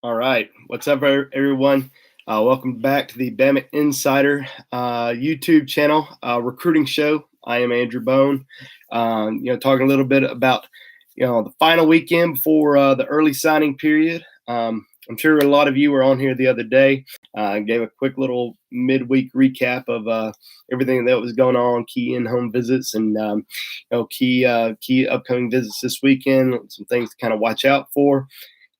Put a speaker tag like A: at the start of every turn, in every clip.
A: All right. What's up, everyone? Welcome back to the Bama Insider YouTube channel, recruiting show. I am Andrew Bone. Talking a little bit about, the final weekend before the early signing period. I'm sure a lot of you were on here the other day. Gave a quick little midweek recap of everything that was going on, key in-home visits, and key upcoming visits this weekend. Some things to kind of watch out for.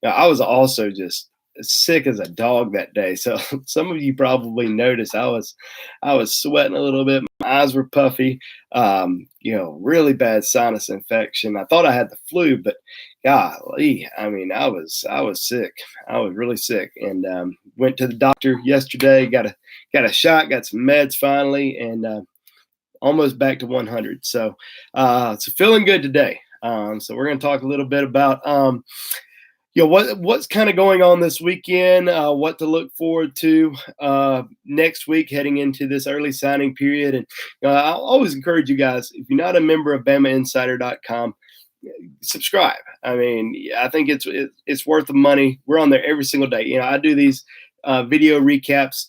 A: I was also just sick as a dog that day. So some of you probably noticed I was sweating a little bit. My eyes were puffy. Really bad sinus infection. I thought I had the flu, but golly, I mean, I was sick. I was really sick, and went to the doctor yesterday. Got a shot. Got some meds finally, and almost back to 100. So feeling good today. So we're going to talk a little bit about what's kind of going on this weekend, what to look forward to next week heading into this early signing period. And I'll always encourage you guys, if you're not a member of BamaInsider.com, subscribe. I mean, I think it's worth the money. We're on there every single day. I do these video recaps,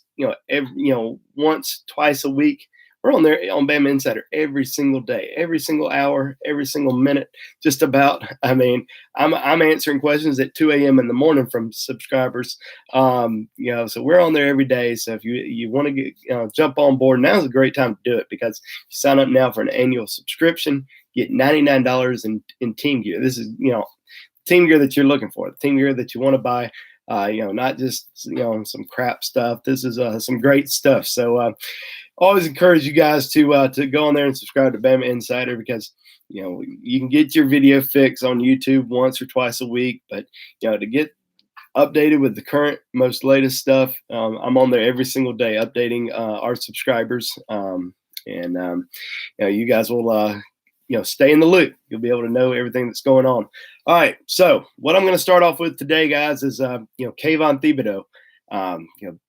A: once, twice a week. We're on there on Bama Insider every single day, every single hour, every single minute, just about. I mean, I'm answering questions at 2 a.m. in the morning from subscribers. So we're on there every day. So if you want to get jump on board, now's a great time to do it, because you sign up now for an annual subscription, get $99 in team gear. This is team gear that you're looking for, the team gear that you want to buy. Not just some crap stuff. This is some great stuff. So always encourage you guys to go on there and subscribe to Bama Insider, because you can get your video fix on YouTube once or twice a week, but to get updated with the current most latest stuff, I'm on there every single day updating our subscribers, you guys will stay in the loop. You'll be able to know everything that's going on. All right. So what I'm going to start off with today, guys, is Kayvon Thibodeaux.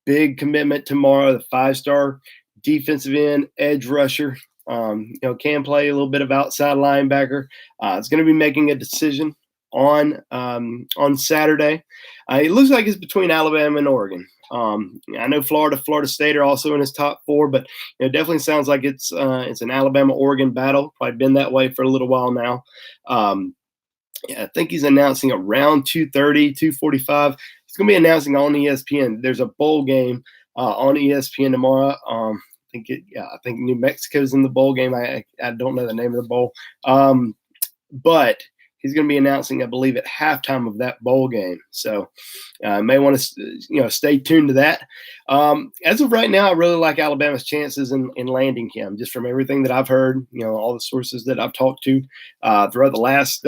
A: Big commitment tomorrow. The 5-star defensive end edge rusher. Can play a little bit of outside linebacker. It's going to be making a decision on Saturday. It looks like it's between Alabama and Oregon. I know Florida State are also in his top 4, but it definitely sounds like it's an Alabama-Oregon battle. Probably been that way for a little while now. I think he's announcing around 2:30, 2:45. He's going to be announcing on ESPN. There's a bowl game on ESPN tomorrow. I think New Mexico's in the bowl game. I don't know the name of the bowl, but he's going to be announcing, I believe, at halftime of that bowl game. So may want to, stay tuned to that. As of right now, I really like Alabama's chances in landing him, just from everything that I've heard, all the sources that I've talked to throughout the last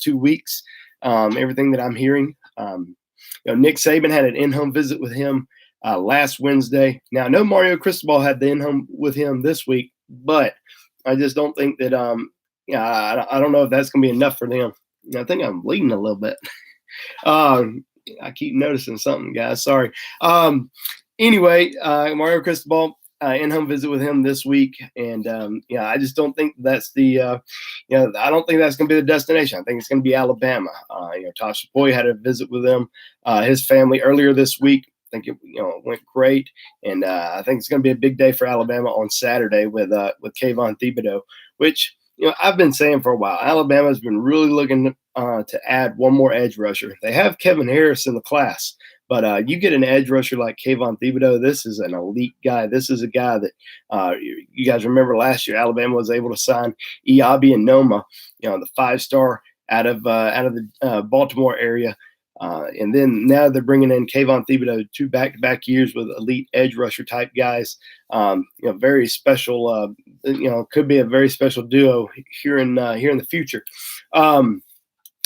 A: 2 weeks, everything that I'm hearing. Nick Saban had an in-home visit with him last Wednesday. Now, I know Mario Cristobal had the in-home with him this week, but I just don't think that I don't know if that's going to be enough for them. I think I'm bleeding a little bit. I keep noticing something, guys. Sorry. Anyway, Mario Cristobal, in-home visit with him this week. And, I just don't think that's I don't think that's going to be the destination. I think it's going to be Alabama. Tosh Boy had a visit with them, his family earlier this week. I think it went great, and I think it's going to be a big day for Alabama on Saturday with Kayvon Thibodeaux, which I've been saying for a while. Alabama's been really looking to add one more edge rusher. They have Kevin Harris in the class, but you get an edge rusher like Kayvon Thibodeaux. This is an elite guy. This is a guy that you guys remember last year Alabama was able to sign Iabi and Noma, the 5-star out of the Baltimore area. And then now they're bringing in Kayvon Thibodeaux, 2 back-to-back years with elite edge rusher type guys. Very special. Could be a very special duo here in the future.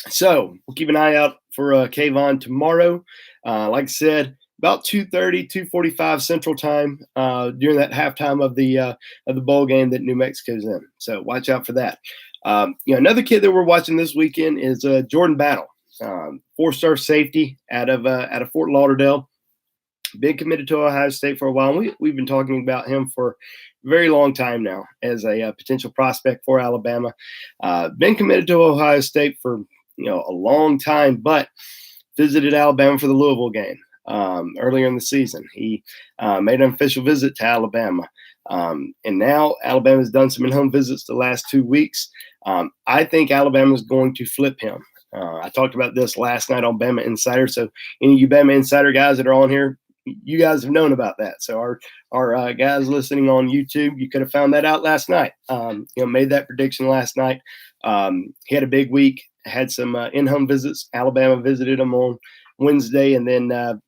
A: So we'll keep an eye out for Kayvon tomorrow. Like I said, about 2:30, 2:45 Central Time during that halftime of the bowl game that New Mexico's in. So watch out for that. Another kid that we're watching this weekend is Jordan Battle. 4-star safety out of Fort Lauderdale. Been committed to Ohio State for a while. We've been talking about him for a very long time now as a potential prospect for Alabama. Been committed to Ohio State for a long time, but visited Alabama for the Louisville game earlier in the season. He made an official visit to Alabama. And now Alabama's done some in-home visits the last 2 weeks. I think Alabama's going to flip him. I talked about this last night on Bama Insider. So any of you Bama Insider guys that are on here, you guys have known about that. So our guys listening on YouTube, you could have found that out last night. Made that prediction last night. He had a big week, had some in-home visits. Alabama visited him on Wednesday, and then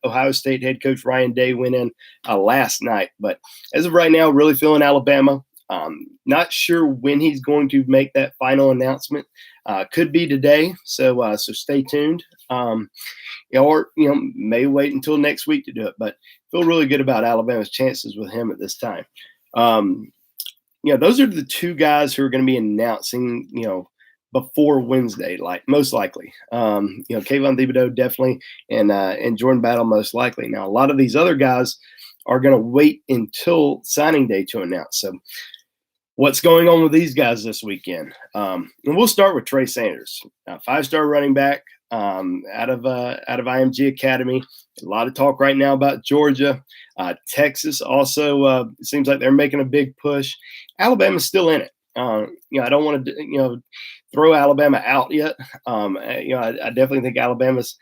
A: Ohio State head coach Ryan Day went in last night. But as of right now, really feeling Alabama. Not sure when he's going to make that final announcement. Could be today, so stay tuned. Or may wait until next week to do it. But feel really good about Alabama's chances with him at this time. Those are the two guys who are going to be announcing, before Wednesday, most likely. Kayvon Thibodeaux definitely, and Jordan Battle most likely. Now, a lot of these other guys are going to wait until signing day to announce. So, what's going on with these guys this weekend? And we'll start with Trey Sanders, 5-star running back out of IMG Academy. A lot of talk right now about Georgia, Texas. Also, it seems like they're making a big push. Alabama's still in it. I don't want to, throw Alabama out yet. I definitely think Alabama's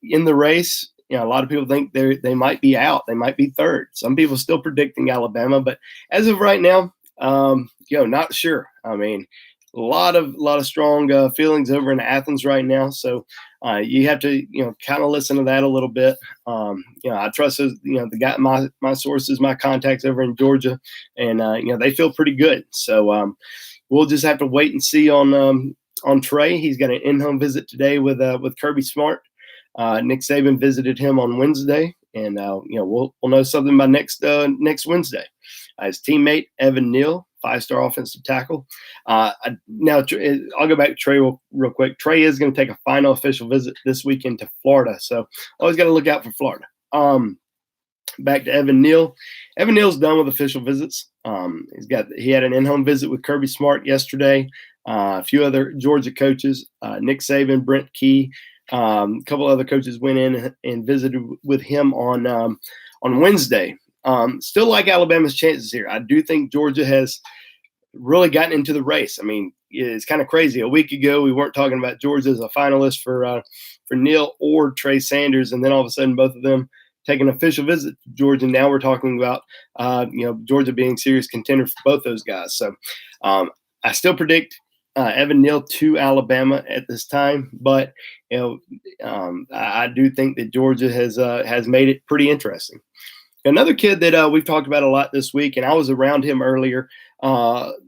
A: in the race. A lot of people think they might be out. They might be third. Some people still predicting Alabama, but as of right now, not sure. I mean, a lot of strong feelings over in Athens right now. So you have to, kind of listen to that a little bit. I trust those, the guy, my sources, my contacts over in Georgia, and they feel pretty good. So we'll just have to wait and see on Trey. He's got an in-home visit today with Kirby Smart. Nick Saban visited him on Wednesday, and we'll know something by next Wednesday. His teammate Evan Neal, 5-star offensive tackle. Now I'll go back to Trey real quick. Trey is going to take a final official visit this weekend to Florida, so always got to look out for Florida. Back to Evan Neal. Evan Neal's done with official visits. He had an in-home visit with Kirby Smart yesterday. A few other Georgia coaches, Nick Saban, Brent Key, a couple other coaches went in and visited with him on Wednesday. Still like Alabama's chances here. I do think Georgia has really gotten into the race. I mean, it's kind of crazy. A week ago, we weren't talking about Georgia as a finalist for Neal or Trey Sanders, and then all of a sudden, both of them take an official visit to Georgia. Now we're talking about Georgia being serious contender for both those guys. So I still predict Evan Neal to Alabama at this time, but I do think that Georgia has made it pretty interesting. Another kid that we've talked about a lot this week, and I was around him earlier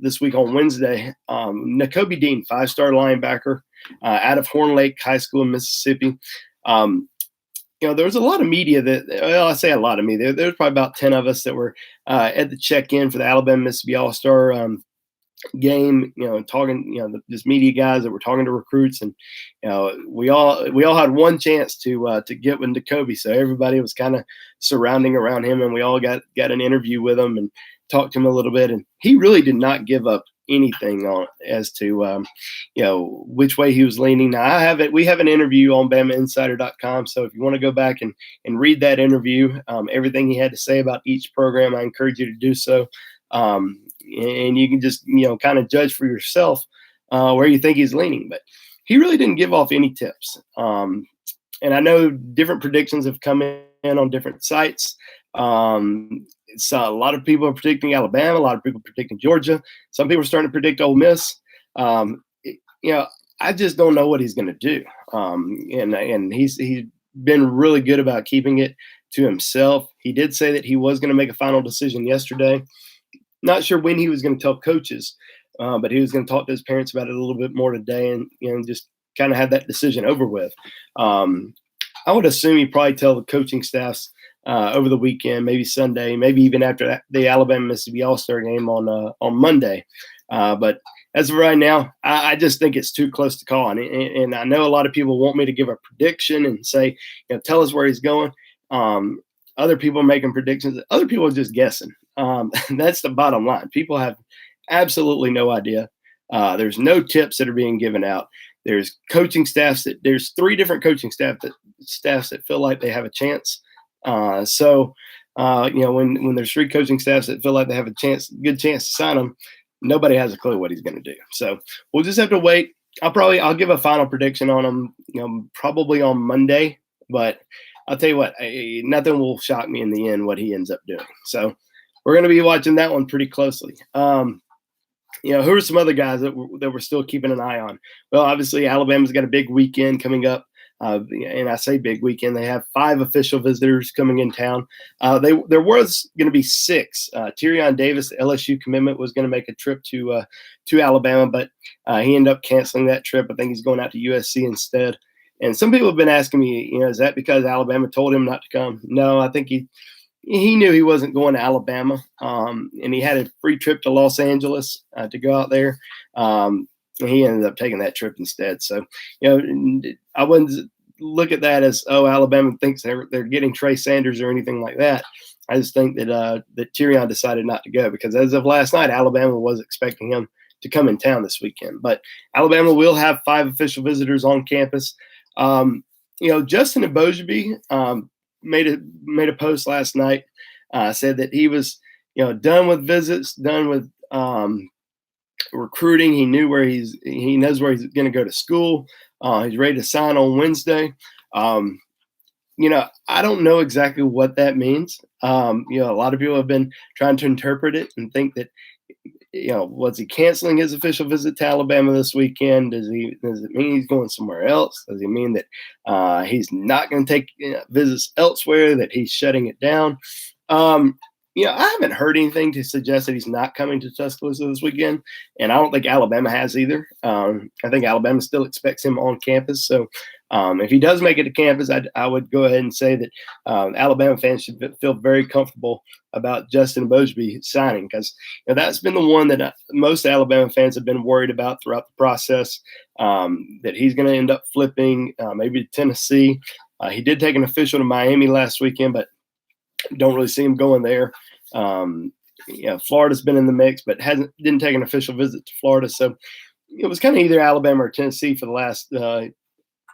A: this week on Wednesday, Nakobe Dean, 5-star linebacker out of Horn Lake High School in Mississippi. There was a lot of media I say a lot of media. There's probably about 10 of us that were at the check-in for the Alabama-Mississippi All-Star game, talking, just media guys that were talking to recruits, and we all had one chance to get with Nakobe, so everybody was kind of surrounding around him, and we all got an interview with him and talked to him a little bit, and he really did not give up anything on as to which way he was leaning. Now we have an interview on BamaInsider.com, so if you want to go back and read that interview, everything he had to say about each program, I encourage you to do so. And you can just, kind of judge for yourself where you think he's leaning. But he really didn't give off any tips. And I know different predictions have come in on different sites. So a lot of people are predicting Alabama. A lot of people are predicting Georgia. Some people are starting to predict Ole Miss. I just don't know what he's going to do. And he's been really good about keeping it to himself. He did say that he was going to make a final decision yesterday. Not sure when he was going to tell coaches, but he was going to talk to his parents about it a little bit more today, and just kind of have that decision over with. I would assume he'd probably tell the coaching staffs over the weekend, maybe Sunday, maybe even after the Alabama-Mississippi All-Star game on Monday. But as of right now, I just think it's too close to call. And I know a lot of people want me to give a prediction and say, tell us where he's going. Other people are making predictions. Other people are just guessing. That's the bottom line. People have absolutely no idea. There's no tips that are being given out. There's coaching staffs there's 3 different coaching staffs that feel like they have a chance. When there's 3 coaching staffs that feel like they have good chance to sign him, nobody has a clue what he's going to do. So we'll just have to wait. I'll give a final prediction on him, probably on Monday. But I'll tell you what, nothing will shock me in the end what he ends up doing. So we're going to be watching that one pretty closely. Who are some other guys that we're still keeping an eye on? Well, obviously Alabama's got a big weekend coming up. And I say big weekend. They have 5 official visitors coming in town. There was going to be 6. Tyrion Davis, the LSU commitment, was going to make a trip to Alabama, but he ended up canceling that trip. I think he's going out to USC instead. And some people have been asking me, is that because Alabama told him not to come? No, I think he knew he wasn't going to Alabama, and he had a free trip to Los Angeles to go out there. He ended up taking that trip instead. So, I wouldn't look at that as, Alabama thinks they're getting Trey Sanders or anything like that. I just think that Tyrion decided not to go because as of last night, Alabama was expecting him to come in town this weekend. But Alabama will have 5 official visitors on campus. Justin Thibodeaux made a post last night, said that he was, done with visits, done with recruiting. He knows where he's going to go to school. He's ready to sign on Wednesday. I don't know exactly what that means. A lot of people have been trying to interpret it and think that, was he canceling his official visit to Alabama this weekend? Does it mean he's going somewhere else? Does it mean that he's not going to take visits elsewhere, that he's shutting it down? I haven't heard anything to suggest that he's not coming to Tuscaloosa this weekend, and I don't think Alabama has either. I think Alabama still expects him on campus. So if he does make it to campus, I would go ahead and say that Alabama fans should feel very comfortable about Justin Thibodeaux signing because that's been the one that most Alabama fans have been worried about throughout the process, that he's going to end up flipping maybe to Tennessee. He did take an official to Miami last weekend, but don't really see him going there. Florida's been in the mix, but didn't take an official visit to Florida. So it was kind of either Alabama or Tennessee for the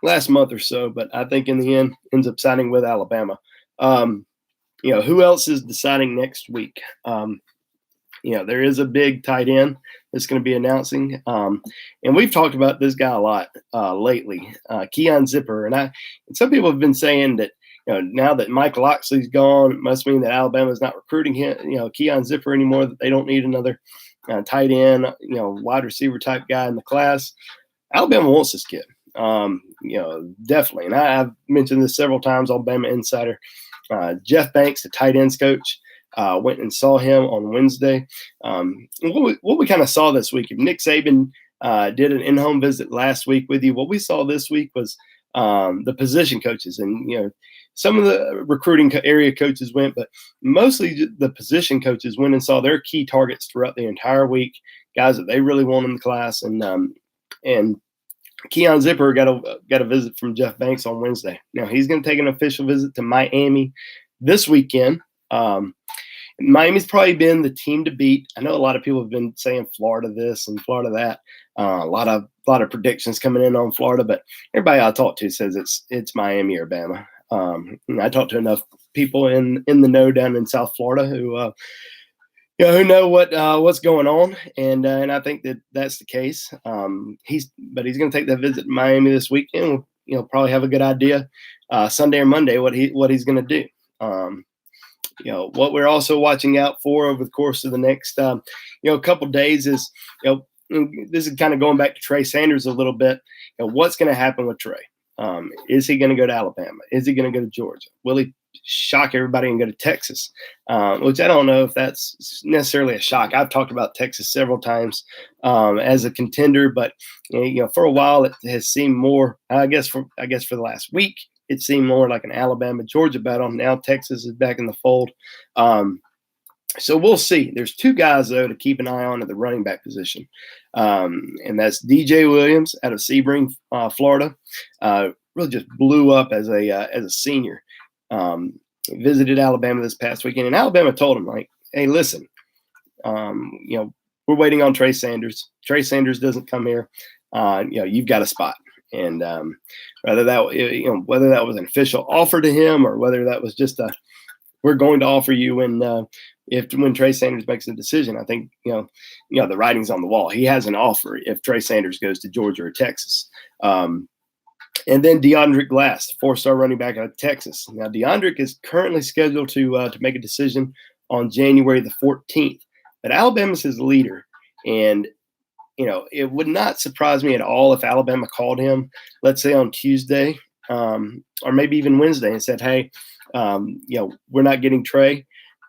A: last month or so. But I think in the end ends up signing with Alabama. Who else is deciding next week? There is a big tight end that's going to be announcing. And we've talked about this guy a lot lately, Keon Zipper. And some people have been saying that, now that Mike Loxley's gone, it must mean that Alabama's not recruiting him, Keon Zipper anymore, that they don't need another tight end, wide receiver type guy in the class. Alabama wants this kid, definitely. And I've mentioned this several times, Alabama Insider. Jeff Banks, the tight ends coach, went and saw him on Wednesday. What we kind of saw this week, if Nick Saban did an in-home visit last week with you, what we saw this week was the position coaches. And, some of the recruiting area coaches went, but mostly the position coaches went and saw their key targets throughout the entire week, guys that they really want in the class. And Keon Zipper got a visit from Jeff Banks on Wednesday. Now he's going to take an official visit to Miami this weekend. Miami's probably been the team to beat. I know a lot of people have been saying Florida this and Florida that. A lot of predictions coming in on Florida, but everybody I talk to says it's Miami or Bama. I talked to enough people in the know down in South Florida who know what's going on, and I think that's the case. He's going to take that visit to Miami this weekend. Probably have a good idea Sunday or Monday what he's going to do. What we're also watching out for over the course of the next couple days is this is kind of going back to Trey Sanders a little bit. What's going to happen with Trey? Is he going to go to Alabama? Is he going to go to Georgia? Will he shock everybody and go to Texas? Which I don't know if that's necessarily a shock. I've talked about Texas several times as a contender, but for a while it has seemed more. I guess for the last week it seemed more like an Alabama-Georgia battle. Now Texas is back in the fold. So we'll see. There's 2 guys, though, to keep an eye on at the running back position. And that's DJ Williams out of Sebring, Florida. Really just blew up as a senior. Visited Alabama this past weekend. And Alabama told him, like, hey, listen, we're waiting on Trey Sanders. Trey Sanders doesn't come here. you've got a spot. And whether that was an official offer to him or whether that was just we're going to offer you when Trey Sanders makes a decision, I think the writing's on the wall. He has an offer if Trey Sanders goes to Georgia or Texas. And then DeAndre Glass, 4-star running back out of Texas. Now, DeAndre is currently scheduled to make a decision on January the 14th. But Alabama's his leader. And, it would not surprise me at all if Alabama called him, let's say on Tuesday or maybe even Wednesday and said, hey, we're not getting Trey.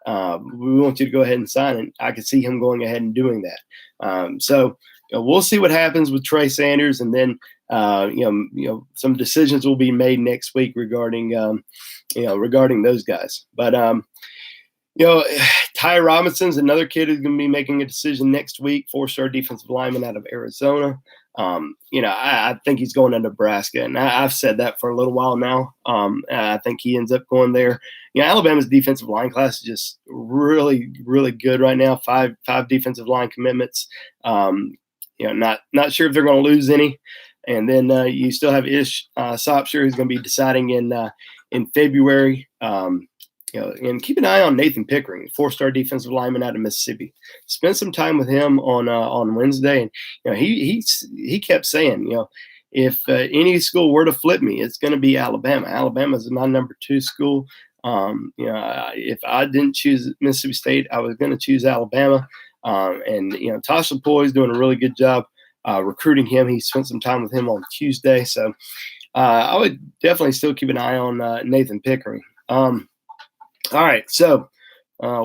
A: We want you to go ahead and sign it. I could see him going ahead and doing that. So we'll see what happens with Trey Sanders. And then, some decisions will be made next week regarding those guys. But, Ty Robinson's another kid who's going to be making a decision next week, 4-star defensive lineman out of Arizona. I think he's going to Nebraska, and I've said that for a little while now. I think he ends up going there. Alabama's defensive line class is just really, really good right now. Five defensive line commitments. Not sure if they're going to lose any. And then you still have Ish Sopsher, who's going to be deciding in February. And keep an eye on Nathan Pickering, 4-star defensive lineman out of Mississippi. Spent some time with him on Wednesday, and he kept saying, if any school were to flip me, it's going to be Alabama. Alabama's my number 2 school. If I didn't choose Mississippi State, I was going to choose Alabama. And Tosh Lapoy is doing a really good job recruiting him. He spent some time with him on Tuesday, so I would definitely still keep an eye on Nathan Pickering. All right, so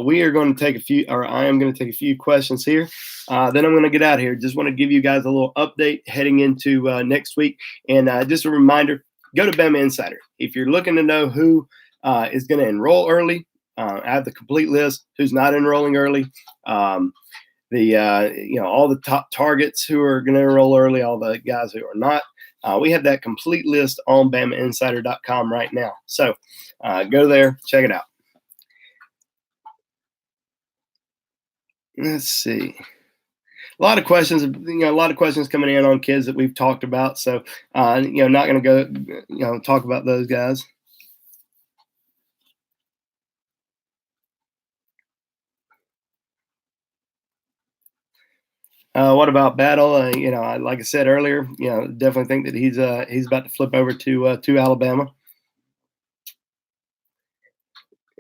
A: we are going to take I am going to take a few questions here. Then I'm going to get out of here. Just want to give you guys a little update heading into next week. And just a reminder, go to Bama Insider. If you're looking to know who is going to enroll early, I have the complete list, who's not enrolling early, all the top targets who are going to enroll early, all the guys who are not. We have that complete list on BamaInsider.com right now. So go there, check it out. Let's see. A lot of questions coming in on kids that we've talked about. So, not going to go, talk about those guys. What about Battle? Like I said earlier, definitely think that he's about to flip over to Alabama.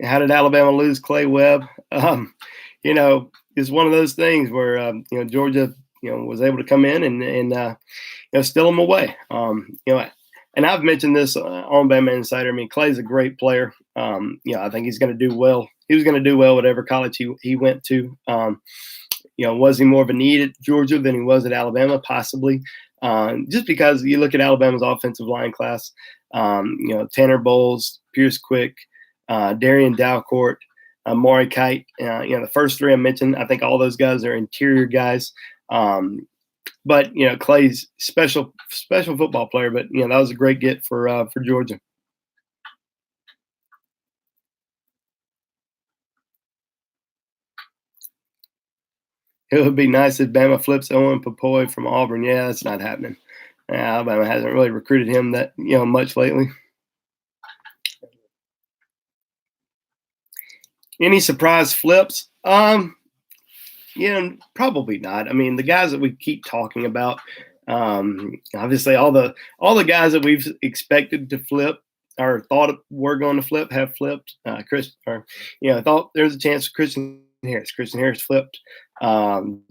A: How did Alabama lose Clay Webb? It's one of those things where Georgia was able to come in and steal them away. And I've mentioned this on Bama Insider. I mean, Clay's a great player. I think he's going to do well. He was going to do well whatever college he went to. Was he more of a need at Georgia than he was at Alabama? Possibly. Just because you look at Alabama's offensive line class, Tanner Bowles, Pierce Quick, Darian Dalcourt, Maury Kite, the first 3 I mentioned, I think all those guys are interior guys. But Clay's special football player. But that was a great get for Georgia. It would be nice if Bama flips Owen Papoy from Auburn. Yeah, that's not happening. Alabama hasn't really recruited him that much lately. Any surprise flips? Probably not. I mean, the guys that we keep talking about, obviously all the guys that we've expected to flip or thought were going to flip have flipped. Thought there's a chance for Christian Harris. Christian Harris flipped.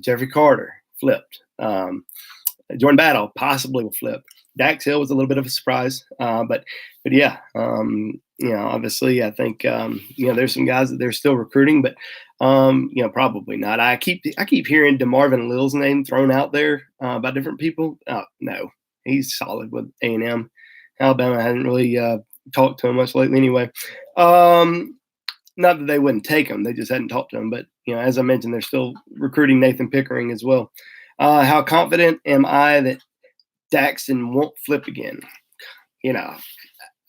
A: Jeffrey Carter flipped. Jordan Battle possibly will flip. Dax Hill was a little bit of a surprise, but yeah, obviously I think there's some guys that they're still recruiting, but probably not. I keep hearing DeMarvin Lill's name thrown out there by different people. No, he's solid with A&M. Alabama hasn't really talked to him much lately, anyway. Not that they wouldn't take him; they just hadn't talked to him. But as I mentioned, they're still recruiting Nathan Pickering as well. How confident am I that Daxton won't flip again?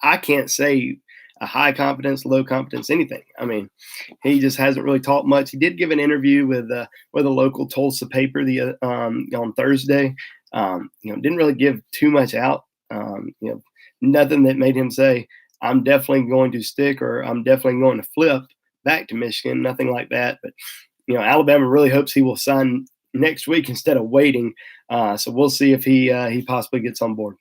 A: I can't say a high confidence, low confidence, anything. I mean, he just hasn't really talked much. He did give an interview with a local Tulsa paper on Thursday. Didn't really give too much out. Nothing that made him say, I'm definitely going to stick or I'm definitely going to flip back to Michigan, nothing like that. But, Alabama really hopes he will sign next week instead of waiting. So we'll see if he possibly gets on board.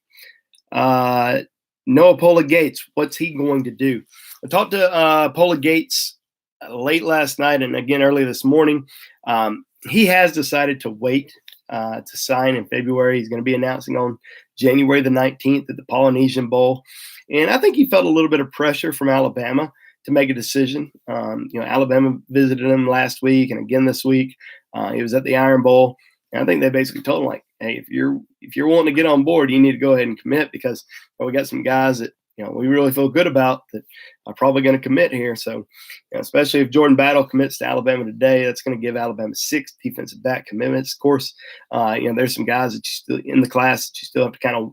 A: Noah Pola Gates, what's he going to do? I talked to Pola Gates late last night and again early this morning. He has decided to wait to sign in February. He's going to be announcing on January the 19th at the Polynesian Bowl. And I think he felt a little bit of pressure from Alabama to make a decision. Alabama visited him last week and again this week. He was at the Iron Bowl. And I think they basically told him, like, hey, if you're wanting to get on board, you need to go ahead and commit because we got some guys that we really feel good about that are probably going to commit here. So, especially if Jordan Battle commits to Alabama today, that's going to give Alabama 6 defensive back commitments. Of course, there's some guys that you still in the class that you still have to kind of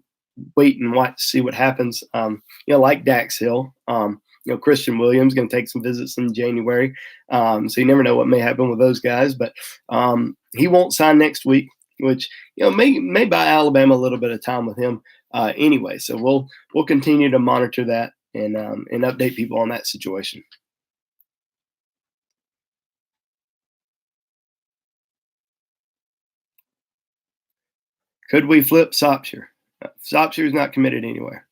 A: wait and watch to see what happens. Like Dax Hill. Christian Williams going to take some visits in January. So you never know what may happen with those guys. But he won't sign next week, which may buy Alabama a little bit of time with him anyway. So we'll continue to monitor that and update people on that situation. Could we flip Sopsher? Sopsher is not committed anywhere.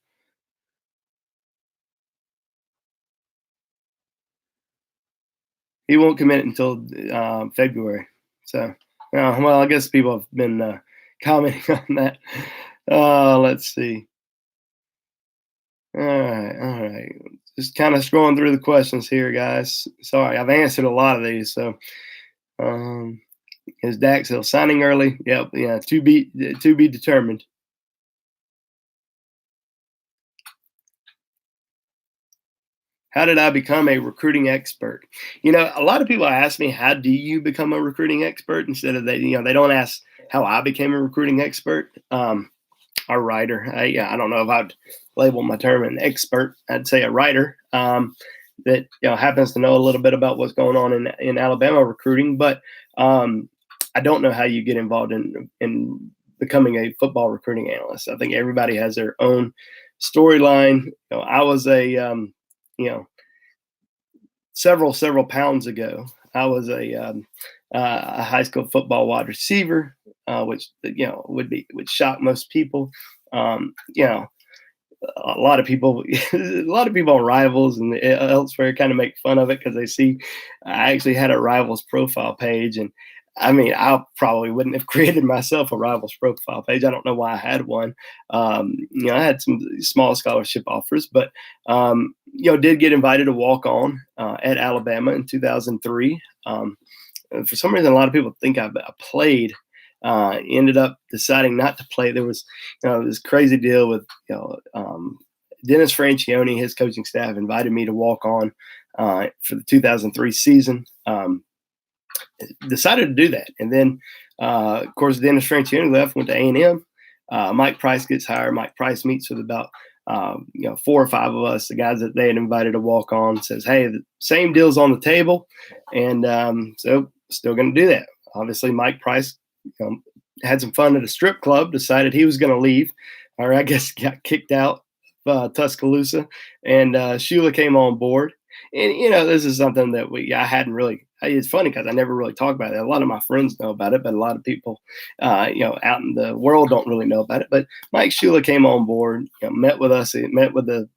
A: He won't commit until February. So, I guess people have been commenting on that. Let's see. All right. Just kind of scrolling through the questions here, guys. Sorry, I've answered a lot of these. So, is Dax Hill signing early? Yep. Yeah. To be determined. How did I become a recruiting expert? A lot of people ask me, how do you become a recruiting expert? Instead of they don't ask how I became a recruiting expert. A writer. I don't know if I'd label my term an expert. I'd say a writer that happens to know a little bit about what's going on in Alabama recruiting. But I don't know how you get involved in becoming a football recruiting analyst. I think everybody has their own storyline. I was several pounds ago, I was a high school football wide receiver, which would shock most people. A lot of people on Rivals and elsewhere kind of make fun of it because they see I actually had a Rivals profile page, and I mean, I probably wouldn't have created myself a Rivals profile page. I don't know why I had one. I had some small scholarship offers, but did get invited to walk on at Alabama in 2003. For some reason, a lot of people think I played. Ended up deciding not to play. There was this crazy deal with Dennis Franchione. His coaching staff invited me to walk on for the 2003 season. Decided to do that, and then of course Dennis Franchione left, went to A&M. Mike Price gets hired. Mike Price meets with about 4 or 5 of us, the guys that they had invited to walk on. Says, hey, the same deal's on the table, and so still going to do that. Obviously, Mike Price had some fun at a strip club, decided he was going to leave, or I guess got kicked out Tuscaloosa, and Shula came on board. And, this is something that I hadn't really – it's funny because I never really talk about it. A lot of my friends know about it, but a lot of people, out in the world don't really know about it. But Mike Shula came on board, met with us, met with the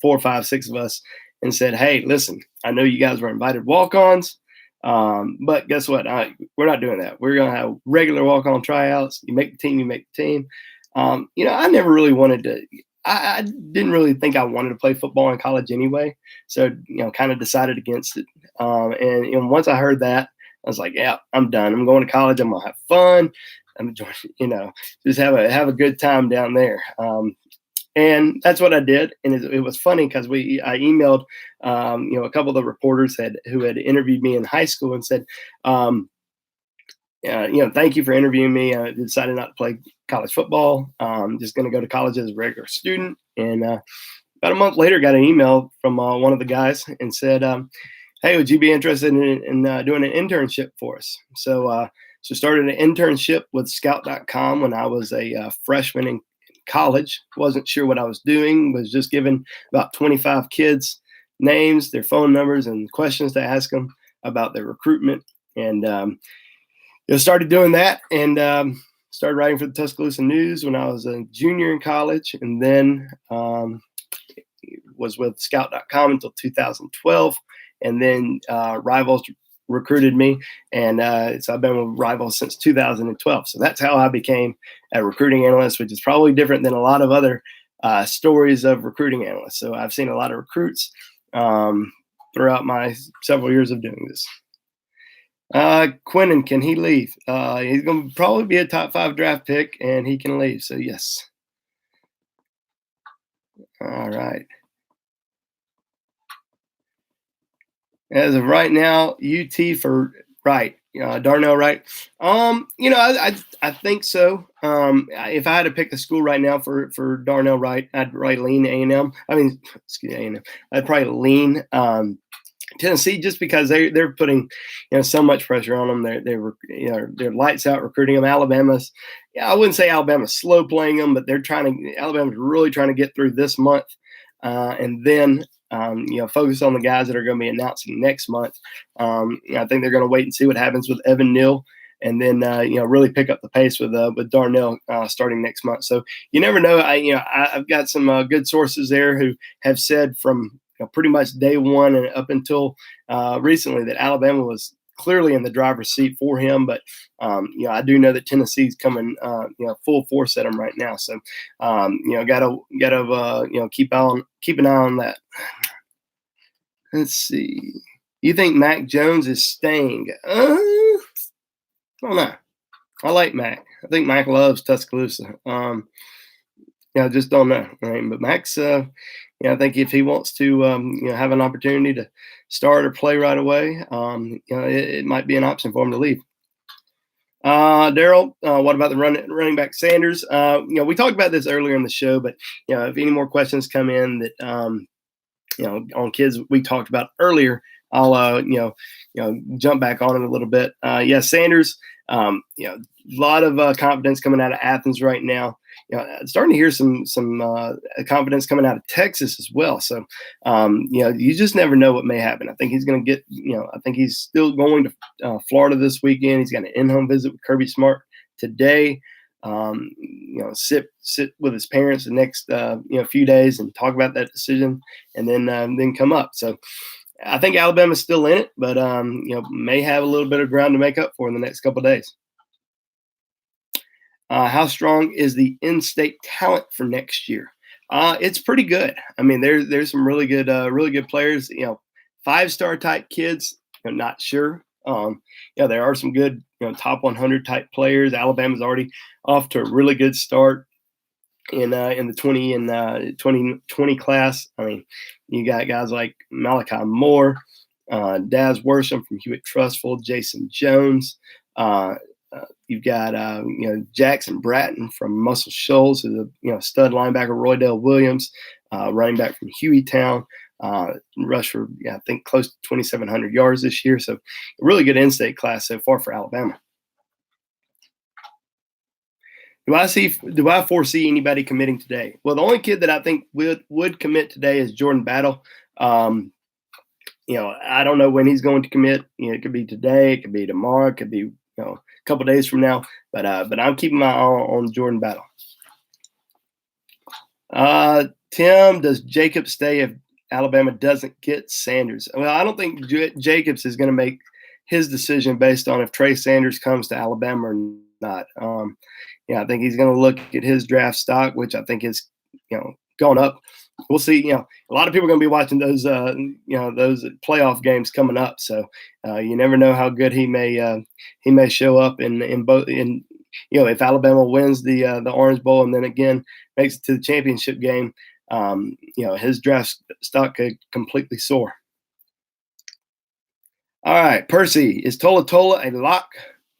A: 4, 5, 6 of us and said, hey, listen, I know you guys were invited walk-ons. But guess what? We're not doing that. We're going to have regular walk-on tryouts. You make the team, you make the team. I never really wanted to, I didn't really think I wanted to play football in college anyway. So, kind of decided against it. And once I heard that, I was like, yeah, I'm done. I'm going to college. I'm going to have fun. I'm enjoying, just have a good time down there. And that's what I did. And it was funny because I emailed, a couple of the reporters who had interviewed me in high school and said, thank you for interviewing me. I decided not to play college football. I'm just going to go to college as a regular student. And about a month later, got an email from one of the guys and said, hey, would you be interested in doing an internship for us? So So started an internship with Scout.com when I was a freshman in college. Wasn't sure what I was doing, was just given about 25 kids names, their phone numbers, and questions to ask them about their recruitment. And started doing that, and started writing for the Tuscaloosa News when I was a junior in college, and then was with Scout.com until 2012, and then Rivals recruited me, and so I've been with Rivals since 2012. So that's how I became a recruiting analyst, which is probably different than a lot of other stories of recruiting analysts. So I've seen a lot of recruits throughout my several years of doing this. Quinnen, can he leave? He's going to probably be a top 5 draft pick, and he can leave. So yes. All right. As of right now, UT for Wright, Darnell Wright. I think so. If I had to pick a school right now for Darnell Wright, I'd probably lean A&M. A&M. I'd probably lean Tennessee, just because they're putting so much pressure on them. They're lights out recruiting them. Alabama's, I wouldn't say Alabama's slow playing them, but Alabama's really trying to get through this month, and then focus on the guys that are going to be announcing next month. I think they're going to wait and see what happens with Evan Neal, and then really pick up the pace with Darnell starting next month. So you never know. I've got some good sources there who have said from pretty much day one and up until recently that Alabama was clearly in the driver's seat for him. But I do know that Tennessee's coming full force at him right now. So gotta keep an eye on that. Let's see. You think Mac Jones is staying? I don't know. I like Mac. I think Mac loves Tuscaloosa. Just don't know. Right? But Mac's, I think if he wants to, have an opportunity to start or play right away, it might be an option for him to leave. Daryl, what about the running back Sanders? We talked about this earlier in the show, but if any more questions come in that on kids we talked about earlier, I'll jump back on it a little bit. Sanders, a lot of confidence coming out of Athens right now. Starting to hear some confidence coming out of Texas as well. So, you just never know what may happen. I think he's going to get, I think he's still going to Florida this weekend. He's got an in-home visit with Kirby Smart today. Sit with his parents the next, few days and talk about that decision, and then come up. So I think Alabama's still in it, but, may have a little bit of ground to make up for in the next couple of days. How strong is the in-state talent for next year? It's pretty good. I mean, there's some really good players. 5-star type kids. I'm not sure. There are some good, top 100 type players. Alabama's already off to a really good start in the 2020 class. I mean, you got guys like Malachi Moore, Daz Worsham from Hewitt-Trussville, Jason Jones. You've got Jackson Bratton from Muscle Shoals, who's a stud linebacker. Roydell Williams, running back from Hueytown, rushed for I think close to 2,700 yards this year. So a really good in-state class so far for Alabama. Do I foresee anybody committing today? Well, the only kid that I think would commit today is Jordan Battle. I don't know when he's going to commit. It could be today, it could be tomorrow, it could be a couple of days from now. But I'm keeping my eye on Jordan Battle. Tim, does Jacobs stay if Alabama doesn't get Sanders? Well, I don't think Jacobs is going to make his decision based on if Trey Sanders comes to Alabama or not. I think he's going to look at his draft stock, which I think is, gone up. We'll see. A lot of people are going to be watching those, those playoff games coming up. So you never know how good he may show up in both. If Alabama wins the Orange Bowl and then again makes it to the championship game, his draft stock could completely soar. All right, Percy, is Tola a lock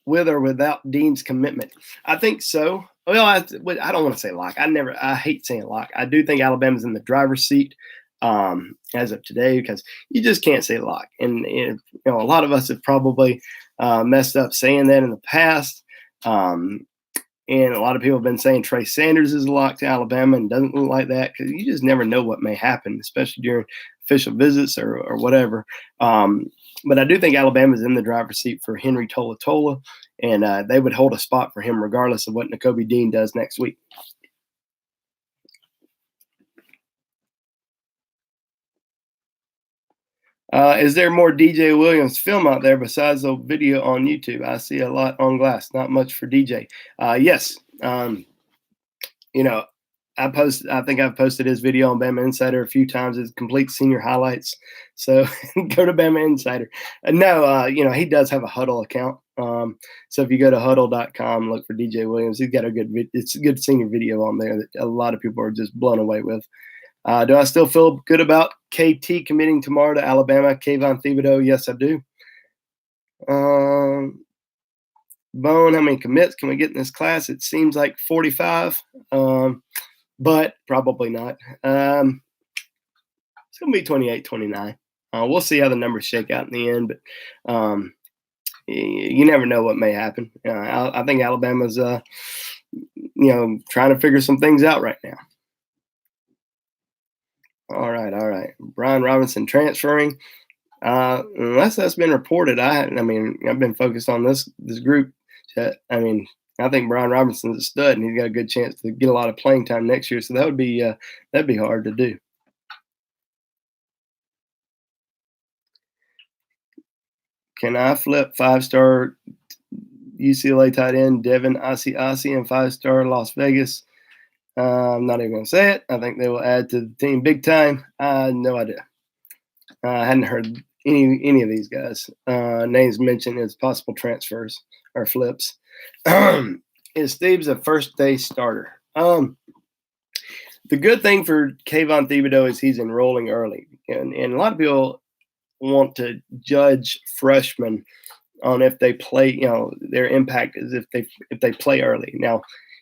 A: with or without Dean's commitment? I think so. Well, I don't want to say lock. I hate saying lock. I do think Alabama's in the driver's seat as of today because you just can't say lock. And a lot of us have probably messed up saying that in the past. And a lot of people have been saying Trey Sanders is locked to Alabama, and doesn't look like that, because you just never know what may happen, especially during official visits or whatever. But I do think Alabama is in the driver's seat for Henry Tola, and they would hold a spot for him regardless of what Nakobe Dean does next week. Is there more DJ Williams film out there besides the video on YouTube? I see a lot on Glass, not much for DJ. Yes. You know, I think I've posted his video on Bama Insider a few times. His complete senior highlights. So go to Bama Insider. No, he does have a Huddle account. So if you go to huddle.com, look for DJ Williams. He's got it's a good senior video on there that a lot of people are just blown away with. Do I still feel good about KT committing tomorrow to Alabama? Kayvon Thibodeaux, yes, I do. Bone, how many commits can we get in this class? It seems like 45, but probably not. It's going to be 28, 29. We'll see how the numbers shake out in the end, but you never know what may happen. I think Alabama's, trying to figure some things out right now. All right. Brian Robinson transferring. Unless that's been reported, I've been focused on this group. I think Brian Robinson's a stud, and he's got a good chance to get a lot of playing time next year. So that'd be hard to do. Can I flip 5-star UCLA tight end Devin Asiasi and 5-star Las Vegas? I'm not even going to say it. I think they will add to the team big time. No idea. I hadn't heard any of these guys. Names mentioned as possible transfers or flips. Is Thebes a first-day starter? The good thing for Kayvon Thibodeaux is he's enrolling early. And a lot of people want to judge freshmen on if they play, their impact is if they play early. Now,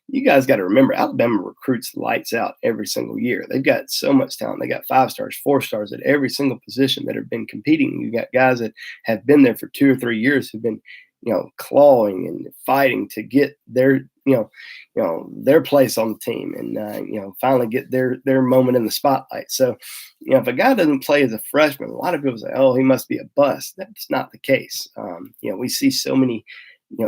A: you guys got to remember, Alabama recruits lights out every single year. They've got so much talent. They got 5-stars, 4-stars at every single position that have been competing. You got guys that have been there for 2 or 3 years who've been, clawing and fighting to get their, their place on the team and, finally get their moment in the spotlight. So, if a guy doesn't play as a freshman, a lot of people say, oh, he must be a bust. That's not the case. We see so many,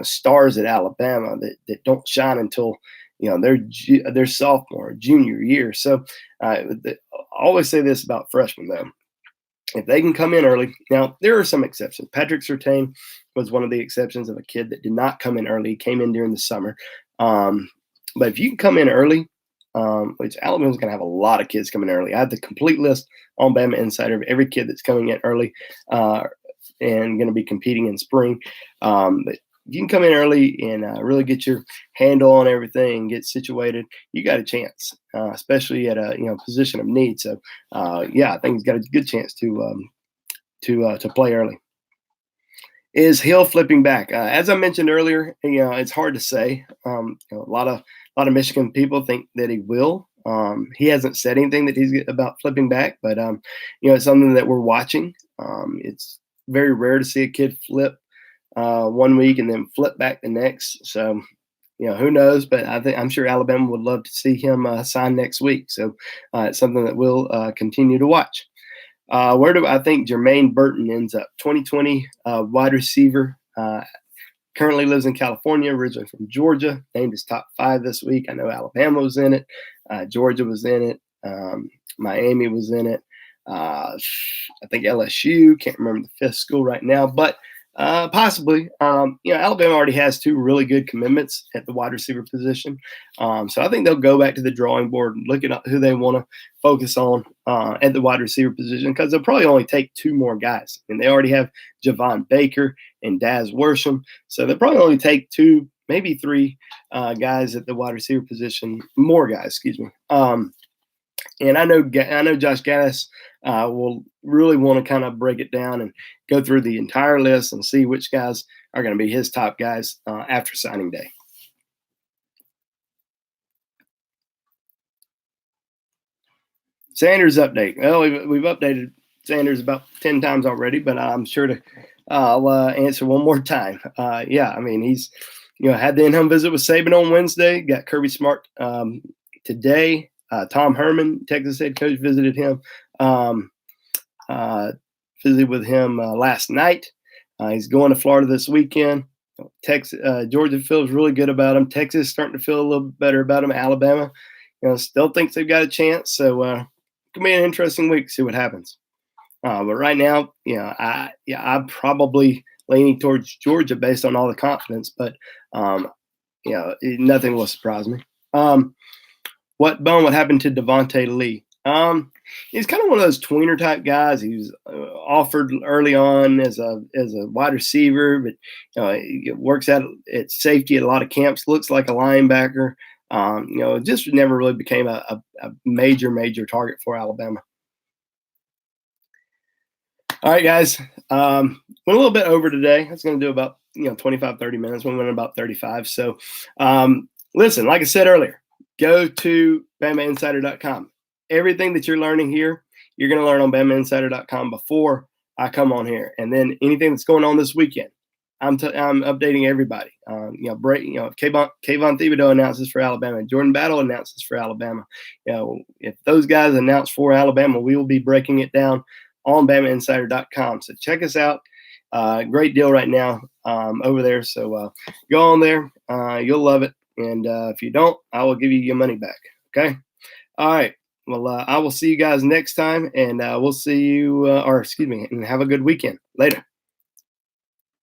A: stars at Alabama that don't shine until, their sophomore, junior year. So I always say this about freshmen, though. If they can come in early, now there are some exceptions. Patrick Surtain was one of the exceptions of a kid that did not come in early. He came in during the summer. But if you can come in early, which Alabama's going to have a lot of kids coming early. I have the complete list on Bama Insider of every kid that's coming in early and going to be competing in spring. But you can come in early and really get your handle on everything, get situated, you got a chance, especially at a position of need. So, I think he's got a good chance to play early. Is Hill flipping back? As I mentioned earlier, it's hard to say. A lot of Michigan people think that he will. He hasn't said anything that he's about flipping back, but it's something that we're watching. It's very rare to see a kid flip 1 week and then flip back the next. So, who knows? But I'm sure Alabama would love to see him sign next week. So it's something that we'll continue to watch. Where do I think Jermaine Burton ends up? 2020 wide receiver. Currently lives in California, originally from Georgia. Named his top 5 this week. I know Alabama was in it. Georgia was in it. Miami was in it. I think LSU. Can't remember the 5th school right now, but possibly. Alabama already has 2 really good commitments at the wide receiver position. So I think they'll go back to the drawing board and look at who they want to focus on at the wide receiver position, because they'll probably only take 2 more guys. And they already have Javon Baker and Daz Worsham. So they'll probably only take 2, maybe 3 guys at the wide receiver position, more guys, excuse me. And I know Josh Gaddis will really want to kind of break it down and go through the entire list and see which guys are going to be his top guys after signing day. Sanders update. Well, we've updated Sanders about 10 times already, but I'm sure I'll answer one more time. Yeah, I mean, he's had the in-home visit with Saban on Wednesday. Got Kirby Smart today. Tom Herman, Texas head coach, visited him. Visited with him last night. He's going to Florida this weekend. Georgia feels really good about him. Texas starting to feel a little better about him. Alabama, still thinks they've got a chance. So it could be an interesting week. See what happens. But right now, I'm probably leaning towards Georgia based on all the confidence. But nothing will surprise me. What happened to Devontae Lee? He's kind of one of those tweener type guys. He was offered early on as a wide receiver, but he works at safety at a lot of camps. Looks like a linebacker. Just never really became a major target for Alabama. All right, guys. Went a little bit over today. I was going to do about 25, 30 minutes. We went about 35. So listen, like I said earlier, go to BamaInsider.com. Everything that you're learning here, you're going to learn on BamaInsider.com before I come on here. And then anything that's going on this weekend, I'm updating everybody. Kayvon Thibodeaux announces for Alabama. Jordan Battle announces for Alabama. If those guys announce for Alabama, we will be breaking it down on BamaInsider.com. So check us out. Great deal right now over there. So go on there. You'll love it. And if you don't, I will give you your money back. Okay? All right. Well, I will see you guys next time, and we'll see you, and have a good weekend. Later.